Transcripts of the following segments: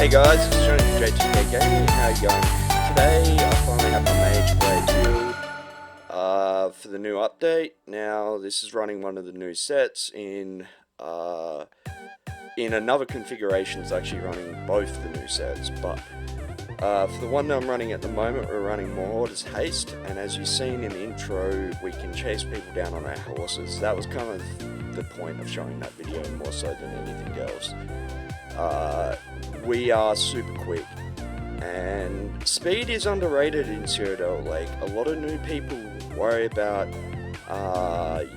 Hey guys, it's Johnny from J2K Gaming. How you going? Today I finally have my MageBlade build for the new update. Now this is running one of the new sets in another configuration. It's actually running both the new sets, but for the one that I'm running at the moment, we're running Marauders Haste, and as you've seen in the intro, we can chase people down on our horses. That was kind of the point of showing that video, more so than anything else. We are super quick, and speed is underrated in Cyrodiil. Like, a lot of new people worry about,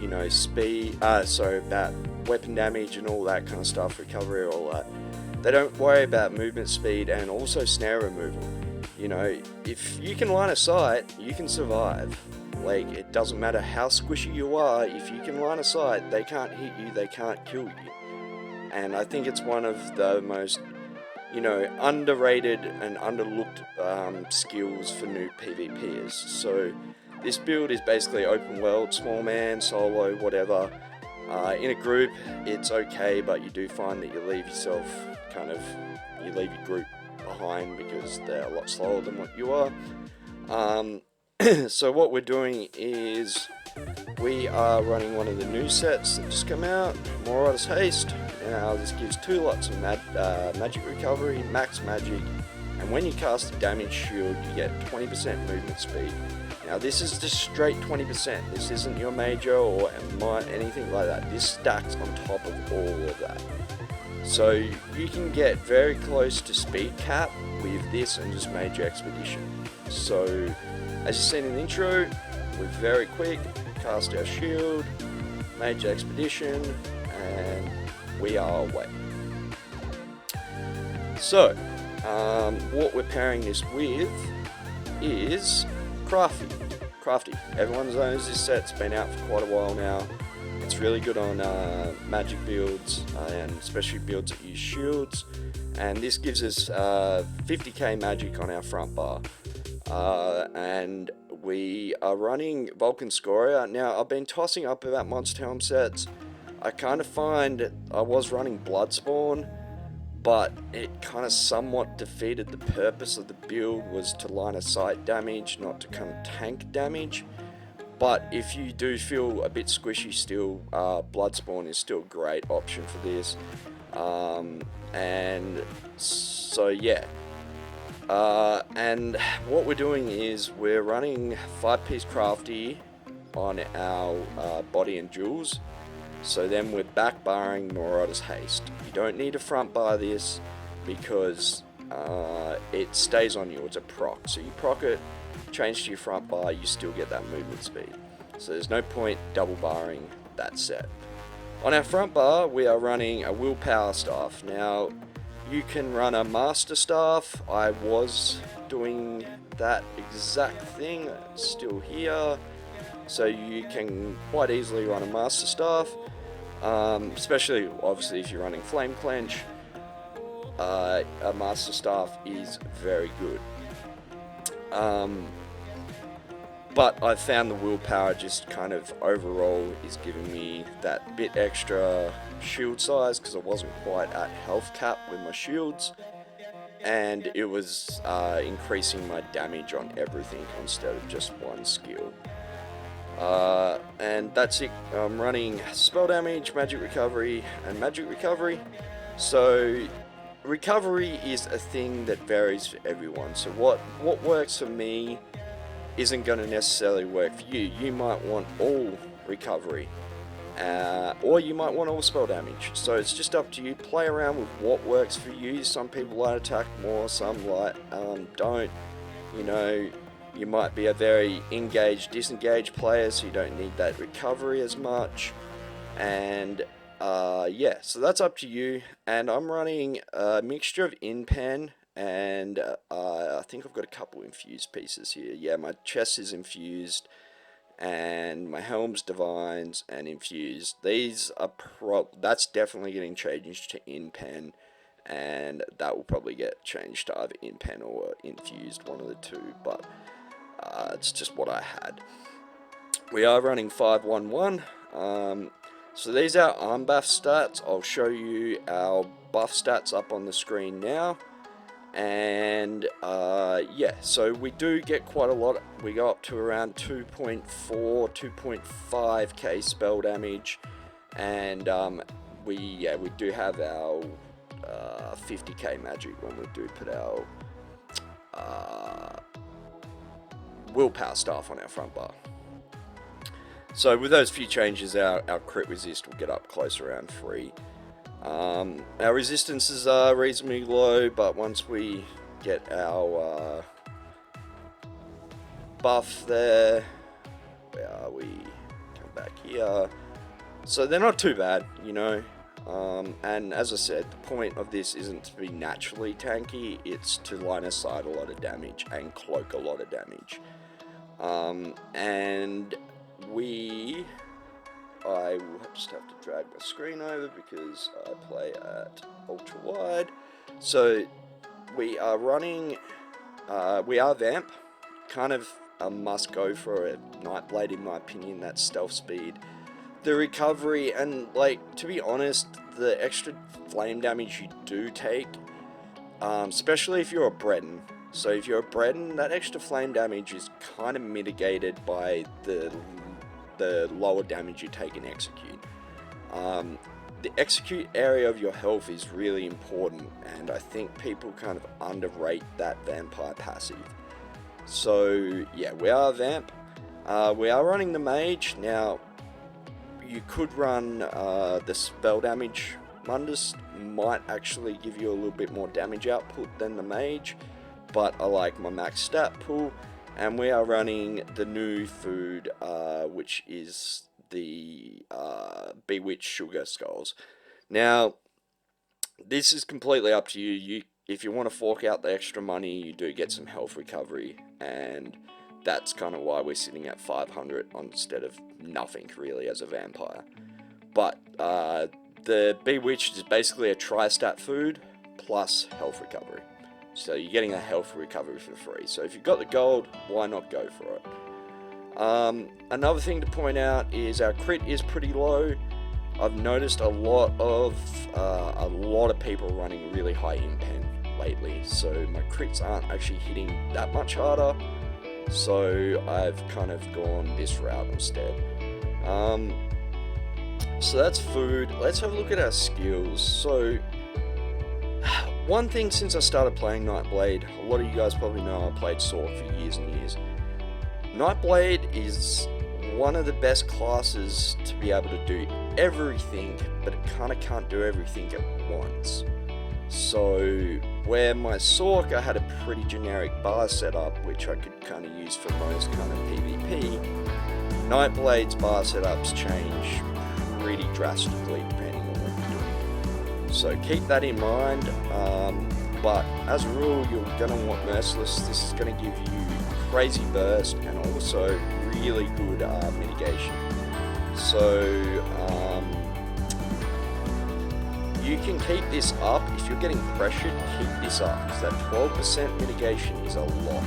you know, speed, about weapon damage and all that kind of stuff, recovery, all that. They don't worry about movement speed and also snare removal. You know, if you can line of sight, you can survive. Like, it doesn't matter how squishy you are, if you can line of sight, they can't hit you, they can't kill you. And I think it's one of the most, you know, underrated and underlooked skills for new PvPers. So this build is basically open world, small man, solo, whatever. In a group, it's okay, but you do find that you leave yourself you leave your group behind because they're a lot slower than what you are. So what we're doing is we are running one of the new sets that just come out, Marauders Haste. Now this gives 2 lots of magic recovery, max magic, and when you cast a damage shield you get 20% movement speed. Now this is just straight 20%, this isn't your major or anything like that, this stacks on top of all of that. So you can get very close to speed cap with this and just Major Expedition. So as you've seen in the intro, we're very quick, cast our shield, Major Expedition, and we are away. So what we're pairing this with is Crafty. Everyone knows this set's been out for quite a while now. It's really good on magic builds, and especially builds that use shields. And this gives us 50k magic on our front bar. And we are running Vulcan Scoria. Now, I've been tossing up about Monster Helm sets. I kind of find I was running Bloodspawn, but it kind of somewhat defeated the purpose of the build, was to line of sight damage, not to kind of tank damage. But if you do feel a bit squishy still, Bloodspawn is still a great option for this. And so yeah. And what we're doing is we're running 5-piece Crafty on our body and jewels. So then we're back barring Marauders Haste. You don't need to front bar this because it stays on you, it's a proc. So you proc it, change to your front bar, you still get that movement speed. So there's no point double barring that set. On our front bar, we are running a willpower staff. Now, you can run a master staff. I was doing that exact thing, it's still here. So you can quite easily run a master staff, especially obviously if you're running flame clench. A master staff is very good. But I found the willpower just kind of overall is giving me that bit extra shield size because I wasn't quite at health cap with my shields, and it was increasing my damage on everything instead of just one skill. And that's it. I'm running spell damage, magic recovery, and magic recovery. So recovery is a thing that varies for everyone. So what works for me isn't going to necessarily work for you. You might want all recovery, or you might want all spell damage. So it's just up to you. Play around with what works for you. Some people light attack more, some light don't. You know, you might be a very engaged, disengaged player, so you don't need that recovery as much. And yeah, so that's up to you. And I'm running a mixture of in-pen and I think I've got a couple infused pieces here. Yeah, my chest is infused, and my helm's divines and infused. These are that's definitely getting changed to in-pen, and that will probably get changed to either in-pen or infused, one of the two, but it's just what I had. We are running 511. So these are arm buff stats. I'll show you our buff stats up on the screen now. And yeah, so we do get quite a lot. We go up to around 2.4, 2.5k spell damage, and we do have our 50k magic when we do put our willpower staff on our front bar. So with those few changes, our crit resist will get up close around 3. Our resistances are reasonably low, but once we get our buff there, where are we? Come back here. So they're not too bad, you know. And as I said, the point of this isn't to be naturally tanky, it's to line aside a lot of damage and cloak a lot of damage. And I will just have to drag my screen over because I play at ultra wide. So we are running, we are Vamp, kind of a must go for a Nightblade in my opinion. That's stealth speed, the recovery, and like, to be honest, the extra flame damage you do take, especially if you're a Breton. So if you're a Breton, that extra flame damage is kind of mitigated by the lower damage you take in Execute. The Execute area of your health is really important, and I think people kind of underrate that vampire passive. So yeah, we are Vamp. We are running the Mage. Now, you could run the spell damage. Mundus might actually give you a little bit more damage output than the Mage, but I like my max stat pool. And we are running the new food, which is the Bewitched Sugar Skulls. Now, this is completely up to you. If you want to fork out the extra money, you do get some health recovery, and that's kind of why we're sitting at 500 instead of nothing really as a vampire. But the Bewitched is basically a tri-stat food plus health recovery. So you're getting a health recovery for free. So if you've got the gold, why not go for it? Another thing to point out is our crit is pretty low. I've noticed a lot of people running really high impen lately, so my crits aren't actually hitting that much harder. So I've kind of gone this route instead. So that's food. Let's have a look at our skills. So one thing, since I started playing Nightblade, a lot of you guys probably know I played Sword for years and years. Nightblade is one of the best classes to be able to do everything, but it kind of can't do everything at once. So where my Sork, I had a pretty generic bar setup, which I could kind of use for most kind of PvP, Nightblade's bar setups change pretty drastically depending on what you're doing. So keep that in mind, but as a rule, you're going to want Merciless. This is going to give you crazy burst and also really good mitigation. So you can keep this up. If you're getting pressured, keep this up, because that 12% mitigation is a lot.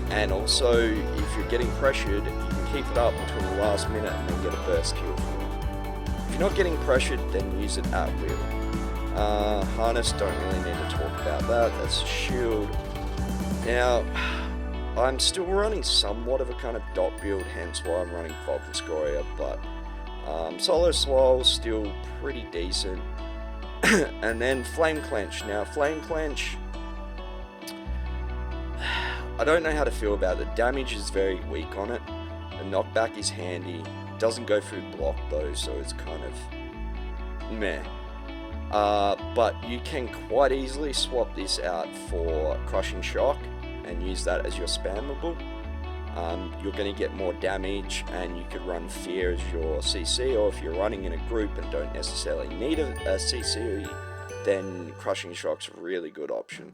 And also, if you're getting pressured, you can keep it up until the last minute and then get a burst kill from it. If you're not getting pressured, then use it at will. Harness, don't really need to talk about that. That's a shield. Now, I'm still running somewhat of a kind of dot build, hence why I'm running Vulcan Scoria, but Solo Swall's still pretty decent. And then Flame Clench. Now, Flame Clench, I don't know how to feel about it. The damage is very weak on it. The knockback is handy. Doesn't go through block though, so it's kind of meh. But you can quite easily swap this out for Crushing Shock and use that as your spammable. You're going to get more damage, and you could run Fear as your CC, or if you're running in a group and don't necessarily need a CC, then Crushing Shock's a really good option.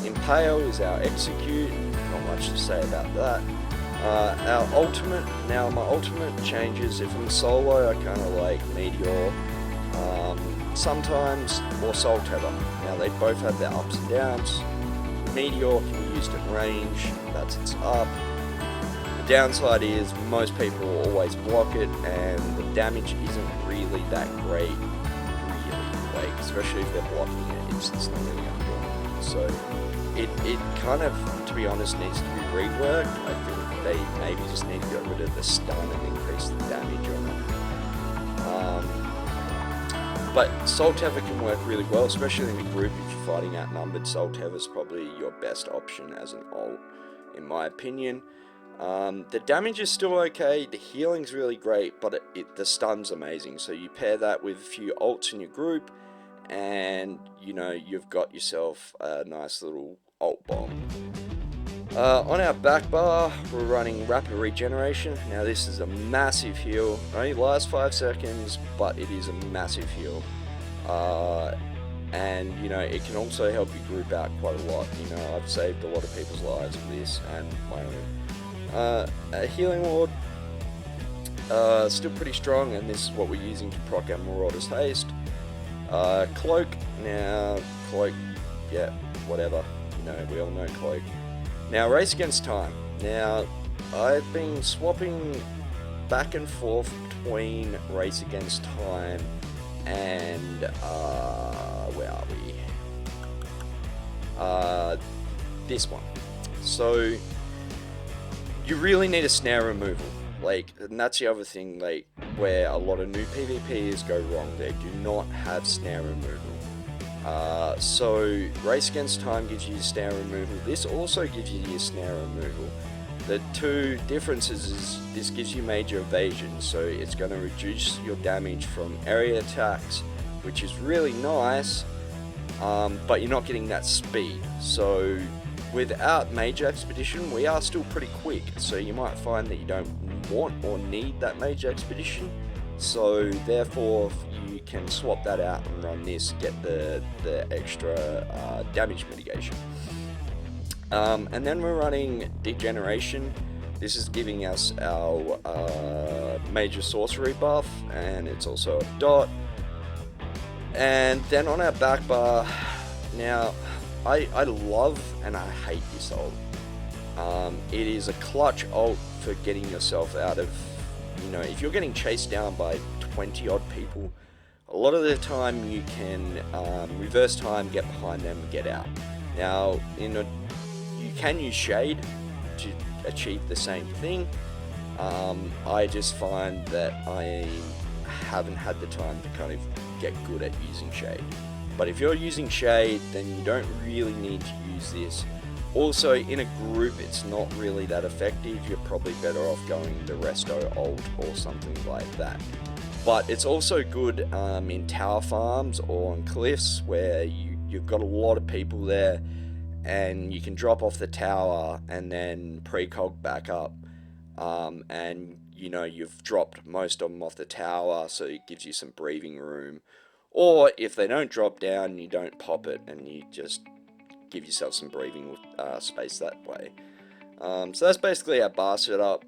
Impale is our execute, not much to say about that. Our ultimate, now my ultimate changes. If I'm solo, I kind of like Meteor, sometimes, or Soul Tether. Now they both have their ups and downs. Meteor can be used at range, that's its up. The downside is most people will always block it, and the damage isn't really that great, really, like, especially if they're blocking it, it's not really going to do So it kind of, to be honest, needs to be reworked. I think they maybe just need to get rid of the stun and increase the damage on it. But Soul Tether can work really well, especially in a group. If you're fighting outnumbered, Soul Tether is probably your best option as an ult, in my opinion. The damage is still okay, the healing's really great, but the stun's amazing. So you pair that with a few ults in your group, and you know, you've got yourself a nice little ult bomb. On our back bar, we're running rapid regeneration. Now this is a massive heal. It only lasts 5 seconds, but it is a massive heal. And you know, it can also help you group out quite a lot. You know, I've saved a lot of people's lives with this and my own. A healing ward, still pretty strong, and this is what we're using to proc our Marauder's Haste. Cloak, now Cloak, yeah, whatever, you know, we all know Cloak. Now Race Against Time. Now I've been swapping back and forth between Race Against Time and where are we? This one. So you really need a snare removal, like, and that's the other thing, like, where a lot of new PvPers go wrong. They do not have snare removal. So Race Against Time gives you snare removal. This also gives you your snare removal. The two differences is this gives you major evasion, so it's going to reduce your damage from area attacks, which is really nice, but you're not getting that speed. So without Mage Expedition, we are still pretty quick, so you might find that you don't want or need that Mage Expedition, so therefore you can swap that out and run this, get the extra damage mitigation. And then we're running Degeneration. This is giving us our major sorcery buff, and it's also a dot. And then on our back bar, now I love and I hate this ult. It is a clutch ult for getting yourself out of, you know, if you're getting chased down by 20 odd people, a lot of the time you can reverse time, get behind them, and get out. Now, you can use Shade to achieve the same thing. I just find that I haven't had the time to kind of get good at using Shade. But if you're using Shade, then you don't really need to use this. Also, in a group, it's not really that effective. You're probably better off going the Resto ult or something like that. But it's also good in tower farms or on cliffs where you've got a lot of people there, and you can drop off the tower and then precog back up, and you know, you've dropped most of them off the tower, so it gives you some breathing room. Or if they don't drop down, you don't pop it, and you just give yourself some breathing space that way. So that's basically our bar setup.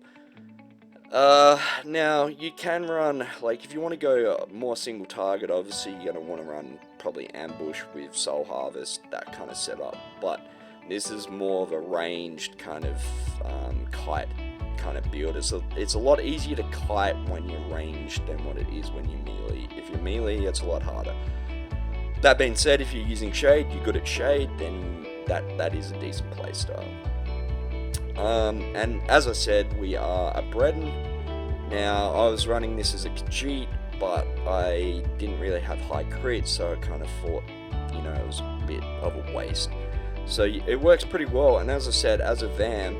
Now you can run, like, if you want to go more single target, obviously you're going to want to run probably ambush with Soul Harvest, that kind of setup, but this is more of a ranged kind of kite kind of build. It's a lot easier to kite when you're ranged than what it is when you're melee. If you're melee, it's a lot harder. That being said, if you're using Shade, you're good at Shade, then that is a decent playstyle. And as I said, we are a Breton. Now, I was running this as a Khajiit, but I didn't really have high crit, so I kind of thought, you know, it was a bit of a waste. So it works pretty well, and as I said, as a vamp,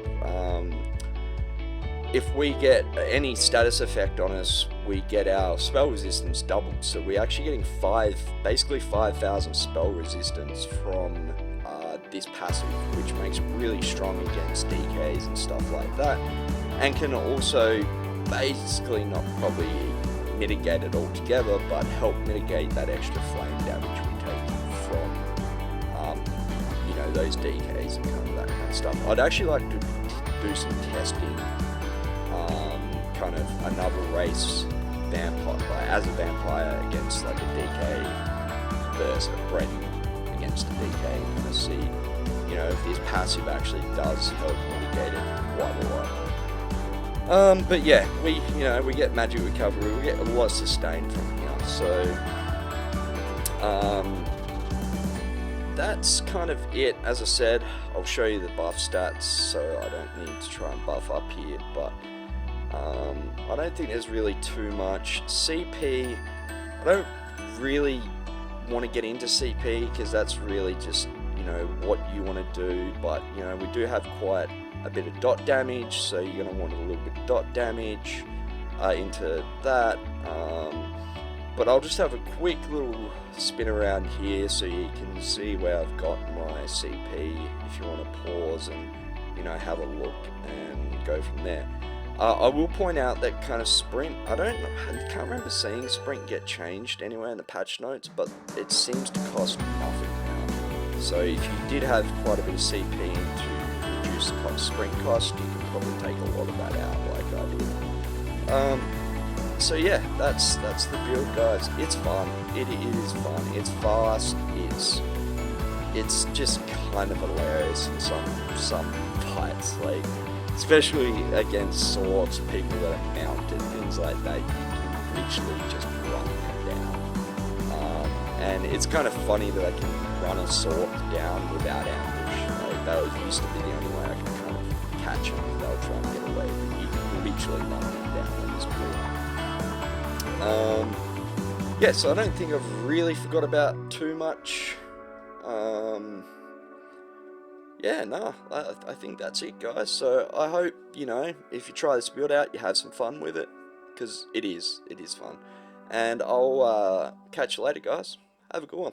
if we get any status effect on us, we get our spell resistance doubled. So we're actually getting basically 5,000 spell resistance from this passive, which makes it really strong against DKs and stuff like that, and can also basically not probably mitigate it altogether, but help mitigate that extra flame damage we take from you know, those DKs and kind of that kind of stuff. I'd actually like to do some testing, kind of another race vampire as a vampire against like a DK versus a Breton against a DK, and kind of see, you know, if this passive actually does help mitigate it quite a lot. But yeah, we get magic recovery, we get a lot of sustain from here, so that's kind of it. As I said, I'll show you the buff stats, so I don't need to try and buff up here, but I don't think there's really too much. CP, I don't really want to get into CP because that's really just, you know, what you want to do, but, you know, we do have quite a bit of dot damage, so you're going to want a little bit of dot damage into that. But I'll just have a quick little spin around here so you can see where I've got my CP if you want to pause and, you know, have a look and go from there. I will point out that kind of sprint, I can't remember seeing sprint get changed anywhere in the patch notes, but it seems to cost nothing now. So if you did have quite a bit of CP to reduce sprint cost, you can probably take a lot of that out like I did. So yeah, that's the build, guys. It's fun. It is fun. It's fast. It's just kind of hilarious in some fights, like especially against swords, people that are mounted, things like that. You can literally just run them down. And it's kind of funny that I can run a sword down without ambush. Like, that used to be the only way I could kind of catch them without trying to get away. You can literally run them down on this build. Yeah, so I don't think I've really forgot about too much. Yeah, no, I think that's it, guys. So I hope, you know, if you try this build out, you have some fun with it, because it is fun. And I'll catch you later, guys. Have a good one.